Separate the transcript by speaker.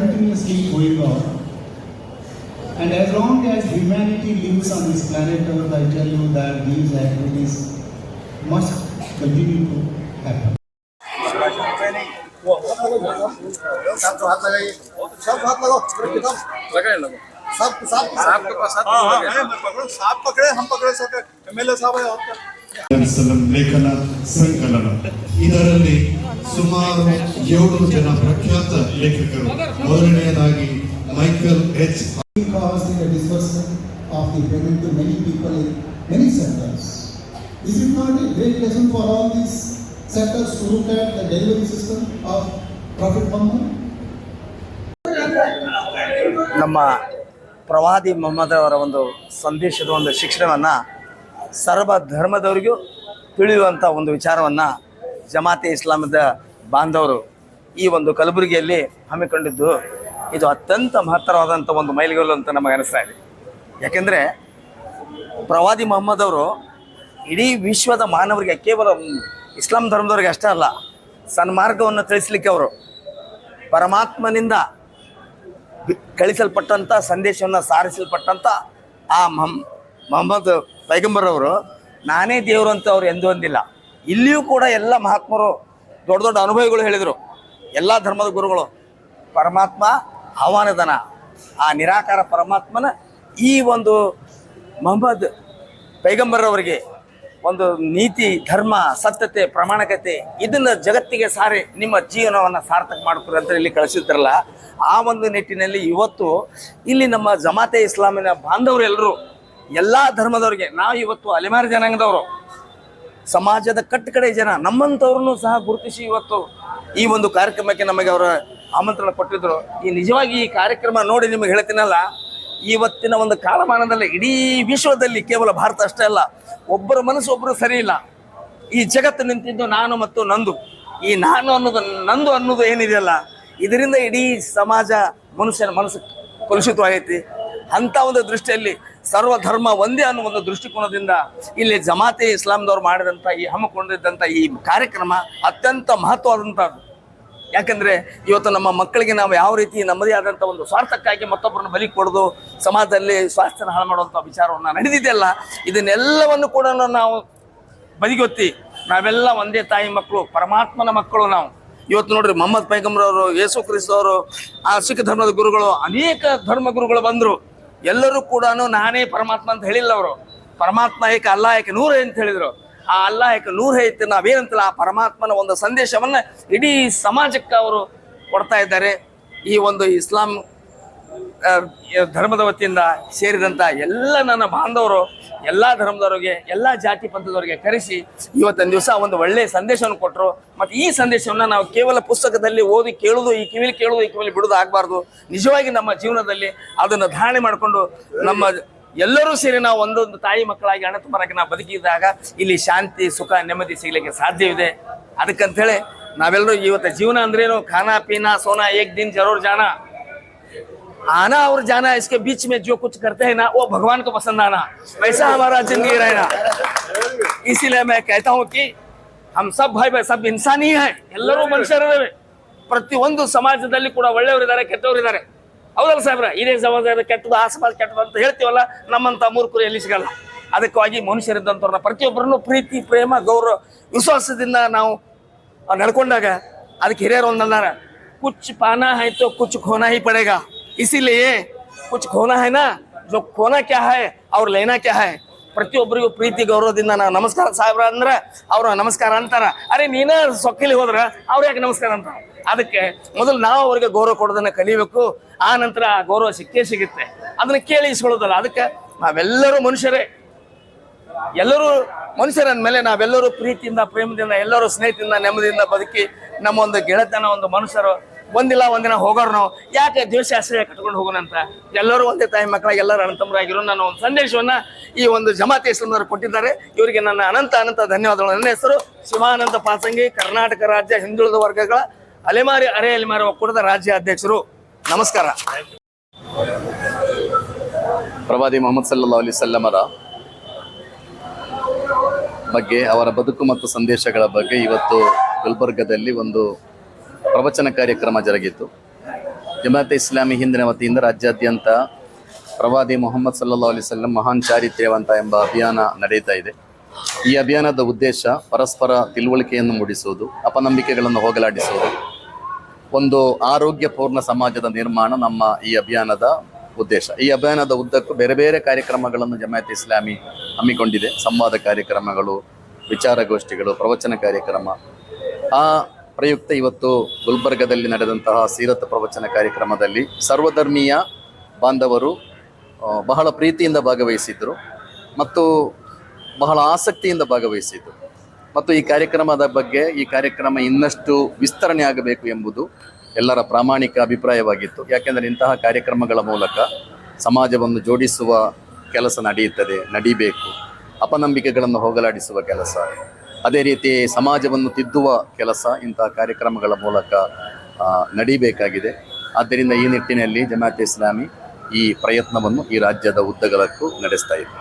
Speaker 1: continuously going on. And as long as humanity lives on this planet Earth, I tell you that these activities must continue to happen.
Speaker 2: सब हाथ लगाइए, सब हाथ लगाओ,
Speaker 3: लगाए लगो
Speaker 2: सब सब
Speaker 3: आपके पास हाथ
Speaker 2: पकड़ो, साफ पकड़े, हम पकड़े सब एमएलए साहब है आपका
Speaker 4: ಲೇಖನ ಸಂಕಲನ ಇದರಲ್ಲಿ ಸುಮಾರು 7 ಜನ ಪ್ರಖ್ಯಾತ ಲೇಖಕರು. ಮೊದಲನೆಯದಾಗಿ Michael H.
Speaker 1: Caused in the disbursement of the payment to many people in many sectors. Is it not a great lesson for all these sectors to look at the delivery system of Prophet Muhammad?
Speaker 5: ನಮ್ಮ ಪ್ರವಾದಿ ಮೊಹಮ್ಮದ್ ಅವರ ಒಂದು ಸಂದೇಶದ ಒಂದು ಶಿಕ್ಷಣವನ್ನು ಸರ್ವ ಧರ್ಮದವರಿಗೂ ತಿಳಿಯುವಂಥ ಒಂದು ವಿಚಾರವನ್ನು ಜಮಾತೆ ಇಸ್ಲಾಮದ ಬಾಂಧವರು ಈ ಒಂದು ಕಲಬುರಗಿಯಲ್ಲಿ ಹಮ್ಮಿಕೊಂಡಿದ್ದು ಇದು ಅತ್ಯಂತ ಮಹತ್ತರವಾದಂಥ ಒಂದು ಮೈಲಿಗಲ್ಲು ಅಂತ ನಮಗೆ ಅನಿಸ್ತಾ ಇದೆ. ಯಾಕೆಂದರೆ ಪ್ರವಾದಿ ಮೊಹಮ್ಮದ್ ಅವರು ಇಡೀ ವಿಶ್ವದ ಮಾನವರಿಗೆ, ಕೇವಲ ಇಸ್ಲಾಂ ಧರ್ಮದವ್ರಿಗೆ ಅಷ್ಟೇ ಅಲ್ಲ, ಸನ್ಮಾರ್ಗವನ್ನು ತಿಳಿಸ್ಲಿಕ್ಕೆ ಅವರು ಪರಮಾತ್ಮನಿಂದ ಕಳಿಸಲ್ಪಟ್ಟಂಥ ಸಂದೇಶವನ್ನು ಸಾರಿಸಲ್ಪಟ್ಟಂಥ ಆ ಮೊಹಮ್ಮದ್ ಪೈಗಂಬರ್ ಅವರು ನಾನೇ ದೇವರು ಅಂತ ಅವರು ಎಂದೂ ಅಂದಿಲ್ಲ. ಇಲ್ಲಿಯೂ ಕೂಡ ಎಲ್ಲ ಮಹಾತ್ಮರು ದೊಡ್ಡ ದೊಡ್ಡ ಅನುಭವಿಗಳು ಹೇಳಿದರು. ಎಲ್ಲ ಧರ್ಮದ ಗುರುಗಳು ಪರಮಾತ್ಮ ಆಹ್ವಾನದನ ಆ ನಿರಾಕಾರ ಪರಮಾತ್ಮನ ಈ ಒಂದು ಮೊಹಮ್ಮದ್ ಪೈಗಂಬರ್ ಅವರಿಗೆ ಒಂದು ನೀತಿ, ಧರ್ಮ, ಸತ್ಯತೆ, ಪ್ರಾಮಾಣಿಕತೆ ಇದನ್ನು ಜಗತ್ತಿಗೆ ಸಾರಿ ನಿಮ್ಮ ಜೀವನವನ್ನು ಸಾರ್ಥಕ ಮಾಡ್ಕೊರಿ ಅಂತ ಇಲ್ಲಿ ಕಳಿಸಿದ್ರಲ್ಲ, ಆ ಒಂದು ನಿಟ್ಟಿನಲ್ಲಿ ಇವತ್ತು ಇಲ್ಲಿ ನಮ್ಮ ಜಮಾತೆ ಇಸ್ಲಾಮಿನ ಬಾಂಧವರು ಎಲ್ಲರೂ, ಎಲ್ಲ ಧರ್ಮದವ್ರಿಗೆ, ನಾವು ಇವತ್ತು ಅಲೆಮಾರಿ ಜನಾಂಗದವರು, ಸಮಾಜದ ಕಟ್ಟಕಡೆ ಜನ ನಮ್ಮಂಥವ್ರನ್ನು ಸಹ ಗುರುತಿಸಿ ಇವತ್ತು ಈ ಒಂದು ಕಾರ್ಯಕ್ರಮಕ್ಕೆ ನಮಗೆ ಅವರ ಆಮಂತ್ರಣ ಕೊಟ್ಟಿದ್ದರು. ಈ ನಿಜವಾಗಿ ಈ ಕಾರ್ಯಕ್ರಮ ನೋಡಿ ನಿಮಗೆ ಹೇಳ್ತೀನಲ್ಲ, ಇವತ್ತಿನ ಒಂದು ಕಾಲಮಾನದಲ್ಲಿ ಇಡೀ ವಿಶ್ವದಲ್ಲಿ, ಕೇವಲ ಭಾರತ ಅಷ್ಟೇ ಅಲ್ಲ, ಒಬ್ಬರ ಮನಸ್ಸು ಒಬ್ಬರು ಸರಿ ಇಲ್ಲ. ಈ ಜಗತ್ತು ನಿಂತಿದ್ದು ನಾನು ಮತ್ತು ನಂದು. ಈ ನಾನು ಅನ್ನೋದು, ನಂದು ಅನ್ನೋದು ಏನಿದೆಯಲ್ಲ, ಇದರಿಂದ ಇಡೀ ಸಮಾಜ, ಮನುಷ್ಯನ ಮನಸ್ಸು ಕಲುಷಿತವಾಗೈತಿ. ಅಂಥ ಒಂದು ದೃಷ್ಟಿಯಲ್ಲಿ ಸರ್ವಧರ್ಮ ಒಂದೇ ಅನ್ನೋ ಒಂದು ದೃಷ್ಟಿಕೋನದಿಂದ ಇಲ್ಲಿ ಜಮಾತೆ ಇಸ್ಲಾಂದವ್ರು ಮಾಡಿದಂಥ ಈ ಹಮ್ಮಿಕೊಂಡಿದ್ದಂಥ ಈ ಕಾರ್ಯಕ್ರಮ ಅತ್ಯಂತ ಮಹತ್ವವಾದಂಥದ್ದು. ಯಾಕಂದರೆ ಇವತ್ತು ನಮ್ಮ ಮಕ್ಕಳಿಗೆ ನಾವು ಯಾವ ರೀತಿ ನಮ್ಮದೇ ಆದಂಥ ಒಂದು ಸ್ವಾರ್ಥಕ್ಕಾಗಿ ಮತ್ತೊಬ್ಬರನ್ನು ಬಲಿ ಕೊಡೋದು, ಸಮಾಜದಲ್ಲಿ ಸ್ವಾಸ್ಥ್ಯನ ಹಾಳು ಮಾಡುವಂಥ ವಿಚಾರವನ್ನು ನಡೆದಿದೆಯಲ್ಲ, ಇದನ್ನೆಲ್ಲವನ್ನು ಕೂಡ ನಾವು ಬದಿಗೊತ್ತಿ ನಾವೆಲ್ಲ ಒಂದೇ ತಾಯಿ ಮಕ್ಕಳು, ಪರಮಾತ್ಮನ ಮಕ್ಕಳು ನಾವು. ಇವತ್ತು ನೋಡ್ರಿ, ಮೊಹಮ್ಮದ್ ಪೈಗಂಬರ್ ಅವರು, ಯೇಸು ಕ್ರಿಸ್ತವರು, ಆ ಸಿಖ್ ಧರ್ಮದ ಗುರುಗಳು, ಅನೇಕ ಧರ್ಮ ಗುರುಗಳು ಬಂದರು. ಎಲ್ಲರೂ ಕೂಡ ನಾನೇ ಪರಮಾತ್ಮ ಅಂತ ಹೇಳಿಲ್ಲ ಅವರು. ಪರಮಾತ್ಮ ಏಕ ಅಲ್ಲಾ ಏಕ ನೂರ ಅಂತ ಹೇಳಿದರು. ಆ ಅಲ್ಲಾ ಏಕ ನೂರ ಐತೆ, ನಾವೇನಂತಲ್ಲ ಆ ಪರಮಾತ್ಮನ ಒಂದು ಸಂದೇಶವನ್ನು ಇಡೀ ಸಮಾಜಕ್ಕೆ ಅವರು ಕೊಡ್ತಾ ಇದ್ದಾರೆ. ಈ ಒಂದು ಇಸ್ಲಾಂ ಧರ್ಮದ ವತಿಯಿಂದ ಸೇರಿದಂಥ ಎಲ್ಲ ನನ್ನ ಬಾಂಧವರು, ಎಲ್ಲ ಧರ್ಮದವರಿಗೆ, ಎಲ್ಲ ಜಾತಿ ಪಂಥದವರಿಗೆ ಕರೆಸಿ ಇವತ್ತಿನ ದಿವಸ ಒಂದು ಒಳ್ಳೆಯ ಸಂದೇಶವನ್ನು ಕೊಟ್ಟರು. ಮತ್ತು ಈ ಸಂದೇಶವನ್ನು ನಾವು ಕೇವಲ ಪುಸ್ತಕದಲ್ಲಿ ಓದಿ ಕೇಳೋದು, ಈ ಕಿವಿಲಿ ಕೇಳೋದು, ಈ ಕಿವಿಲಿ ಬಿಡೋದು ಆಗಬಾರ್ದು. ನಿಜವಾಗಿ ನಮ್ಮ ಜೀವನದಲ್ಲಿ ಅದನ್ನು ಧಾರಣೆ ಮಾಡಿಕೊಂಡು ನಮ್ಮ ಎಲ್ಲರೂ ಸೇರಿ ನಾವು ಒಂದೊಂದು ತಾಯಿ ಮಕ್ಕಳಾಗಿ, ಅಣ್ಣ ತಮ್ಮರಾಗಿ ನಾವು ಬದುಕಿದಾಗ ಇಲ್ಲಿ ಶಾಂತಿ, ಸುಖ, ನೆಮ್ಮದಿ ಸಿಗಲಿಕ್ಕೆ ಸಾಧ್ಯವಿದೆ. ಅದಕ್ಕಂತೇಳಿ ನಾವೆಲ್ಲರೂ ಇವತ್ತು ಜೀವನ ಅಂದ್ರೇನು, ಖಾನಾ ಪೀನಾ ಸೋನಾ ಏಕ್ ದಿನ ಜರೂರ್ ಜಾನಾ, आना और जाना, इसके बीच में जो कुछ करते हैं ना वो भगवान को पसंद आना, वैसा हमारा जिंदगी रहना. इसीलिए मैं कहता हूँ कि हम सब भाई सब इंसान ही हैं, ಎಲ್ಲರೂ ಮನುಷ್ಯರೇ. ಪ್ರತಿಯೊಂದು ಸಮಾಜದಲ್ಲಿ ಕೂಡ ಒಳ್ಳೆಯವರಿದ್ದಾರೆ, ಕೆಟ್ಟವರಿದ್ದಾರೆ. ಹೌದಲ್ಲ ಸಾಹೇಬ್ರ? ಇದೇ ಸಮಾಜದ ಕೆಟ್ಟದ್ದು, ಆ ಸಮಾಜ ಕೆಟ್ಟದ್ದು ಅಂತ ಹೇಳ್ತೀವಲ್ಲ, ನಮ್ಮಂಥ ಮೂರ್ಖರು ಎಲ್ಲಿ ಸಿಗಲ್ಲ. ಅದಕ್ಕಾಗಿ ಮನುಷ್ಯರಿದ್ದಂಥವ್ರನ್ನ ಪ್ರತಿಯೊಬ್ಬರನ್ನು ಪ್ರೀತಿ, ಪ್ರೇಮ, ಗೌರವ, ವಿಶ್ವಾಸದಿಂದ ನಾವು ನಡ್ಕೊಂಡಾಗ ಅದಕ್ಕೆ ಹಿರಿಯರು ಒಂದಲ್ಲಾರ, ಕುಚ್ ಪಾನಾ ಹೈ ತೋ ಕುಚ್ ಖೋನಾ ಹಿ ಪಡೇಗಾ. इसीलिए कुछ खोना है ना, जो खोना क्या है और लेना क्या है. ಪ್ರತಿಯೊಬ್ಬರಿಗೂ ಪ್ರೀತಿ ಗೌರವದಿಂದ ನಾವು ನಮಸ್ಕಾರ ಸಾಹೇಬ್ರ ಅಂದ್ರೆ ಅವ್ರು ನಮಸ್ಕಾರ ಅಂತಾರ. ಅರೆ ನೀನೇ ಸೊಕ್ಕಿಲಿ ಹೋದ್ರ ಅವ್ರು ಯಾಕೆ ನಮಸ್ಕಾರ ಅಂತಾರೆ? ಅದಕ್ಕೆ ಮೊದಲು ನಾವು ಅವ್ರಿಗೆ ಗೌರವ ಕೊಡೋದನ್ನ ಕಲಿಬೇಕು. ಆ ನಂತರ ಆ ಗೌರವ ಸಿಕ್ಕೇ ಸಿಗುತ್ತೆ. ಅದನ್ನ ಕೇಳಿ ಇಸ್ಕೊಳ್ಳೋದಲ್ಲ. ಅದಕ್ಕೆ ನಾವೆಲ್ಲರೂ ಮನುಷ್ಯರೇ, ಎಲ್ಲರೂ ಮನುಷ್ಯರಂದ್ಮೇಲೆ ನಾವೆಲ್ಲರೂ ಪ್ರೀತಿಯಿಂದ, ಪ್ರೇಮದಿಂದ, ಎಲ್ಲರೂ ಸ್ನೇಹಿತರಿಂದ, ನೆಮ್ಮದಿಯಿಂದ ಬದುಕಿ ನಮ್ಮ ಒಂದು ಗೆಳೆತನ, ಒಂದು ಮನುಷ್ಯರು ಒಂದಿಲ್ಲ ಒಂದಿನ ಹೋಗೋರು ನಾವು ಯಾಕೆ ದ್ವೇಷ ಆಶ್ರಯ ಕಟ್ಕೊಂಡು ಹೋಗೋಣ ಅಂತ ಎಲ್ಲರೂ ಒಂದೇ ತಾಯಿ ಮಕ್ಕಳಾಗಿ, ಎಲ್ಲರೂ ಅಣ್ಣ ತಮ್ಮರಾಗಿರೋ ನನ್ನ ಒಂದು ಸಂದೇಶವನ್ನು ಈ ಒಂದು ಜಮಾತೆ ಇಸ್ಲಾಂದವರು ಕೊಟ್ಟಿದ್ದಾರೆ. ಇವರಿಗೆ ನನ್ನ ಅನಂತ ಅನಂತ ಧನ್ಯವಾದಗಳು. ನನ್ನ ಹೆಸರು ಶಿವಾನಂದ ಪಾಸಂಗಿ, ಕರ್ನಾಟಕ ರಾಜ್ಯ ಹಿಂದುಳಿದ ವರ್ಗಗಳ ಅಲೆಮಾರಿ ಅರೆ ಅಲೆಮಾರಿ ಒಕ್ಕೂಟದ ರಾಜ್ಯ ಅಧ್ಯಕ್ಷರು. ನಮಸ್ಕಾರ.
Speaker 3: ಪ್ರವಾದಿ ಮೊಹಮ್ಮದ್ ಸಲ್ಲಲ್ಲಾಹು ಅಲೈಹಿ ವಸಲ್ಲಮರ ಬಗ್ಗೆ, ಅವರ ಬದುಕು ಮತ್ತು ಸಂದೇಶಗಳ ಬಗ್ಗೆ ಇವತ್ತು ಗುಲ್ಬರ್ಗದಲ್ಲಿ ಒಂದು ಪ್ರವಚನ ಕಾರ್ಯಕ್ರಮ ಜರುಗಿತು. ಜಮಾತೆ ಇಸ್ಲಾಮಿ ಹಿಂದಿನ ವತಿಯಿಂದ ರಾಜ್ಯಾದ್ಯಂತ ಪ್ರವಾದಿ ಮೊಹಮ್ಮದ್ ಸಲ್ಲಲ್ಲಾಹು ಅಲೈಹಿ ವಸಲ್ಲಂ ಮಹಾನ್ ಚಾರಿತ್ರ್ಯವಂತ ಎಂಬ ಅಭಿಯಾನ ನಡೀತಾ ಇದೆ. ಈ ಅಭಿಯಾನದ ಉದ್ದೇಶ ಪರಸ್ಪರ ತಿಳುವಳಿಕೆಯನ್ನು ಮೂಡಿಸುವುದು, ಅಪನಂಬಿಕೆಗಳನ್ನು ಹೋಗಲಾಡಿಸುವುದು, ಒಂದು ಆರೋಗ್ಯಪೂರ್ಣ ಸಮಾಜದ ನಿರ್ಮಾಣ ನಮ್ಮ ಈ ಅಭಿಯಾನದ ಉದ್ದೇಶ. ಈ ಅಭಿಯಾನದ ಉದ್ದಕ್ಕೂ ಬೇರೆ ಬೇರೆ ಕಾರ್ಯಕ್ರಮಗಳನ್ನು ಜಮಾಯತ್ ಇಸ್ಲಾಮಿ ಹಮ್ಮಿಕೊಂಡಿದೆ. ಸಂವಾದ ಕಾರ್ಯಕ್ರಮಗಳು, ವಿಚಾರಗೋಷ್ಠಿಗಳು, ಪ್ರವಚನ ಕಾರ್ಯಕ್ರಮ. ಆ ಪ್ರಯುಕ್ತ ಇವತ್ತು ಗುಲ್ಬರ್ಗದಲ್ಲಿ ನಡೆದಂತಹ ಸೀರತ್ ಪ್ರವಚನ ಕಾರ್ಯಕ್ರಮದಲ್ಲಿ ಸರ್ವಧರ್ಮೀಯ ಬಾಂಧವರು ಬಹಳ ಪ್ರೀತಿಯಿಂದ ಭಾಗವಹಿಸಿದ್ರು ಮತ್ತು ಬಹಳ ಆಸಕ್ತಿಯಿಂದ ಭಾಗವಹಿಸಿದ್ರು. ಮತ್ತು ಈ ಕಾರ್ಯಕ್ರಮದ ಬಗ್ಗೆ, ಈ ಕಾರ್ಯಕ್ರಮ ಇನ್ನಷ್ಟು ವಿಸ್ತರಣೆ ಆಗಬೇಕು ಎಂಬುದು ಎಲ್ಲರ ಪ್ರಾಮಾಣಿಕ ಅಭಿಪ್ರಾಯವಾಗಿತ್ತು. ಯಾಕೆಂದರೆ ಇಂತಹ ಕಾರ್ಯಕ್ರಮಗಳ ಮೂಲಕ ಸಮಾಜವನ್ನು ಜೋಡಿಸುವ ಕೆಲಸ ನಡೀಬೇಕು. ಅಪನಂಬಿಕೆಗಳನ್ನು ಹೋಗಲಾಡಿಸುವ ಕೆಲಸ, ಅದೇ ರೀತಿ ಸಮಾಜವನ್ನು ತಿದ್ದುವ ಕೆಲಸ ಇಂತಹ ಕಾರ್ಯಕ್ರಮಗಳ ಮೂಲಕ ನಡೀಬೇಕಾಗಿದೆ. ಆದ್ದರಿಂದ ಈ ನಿಟ್ಟಿನಲ್ಲಿ ಜಮಾತ್ ಇಸ್ಲಾಮಿ ಈ ಪ್ರಯತ್ನವನ್ನು ಈ ರಾಜ್ಯದ ಉದ್ದಗಲಕ್ಕೂ ನಡೆಸ್ತಾ ಇದೆ.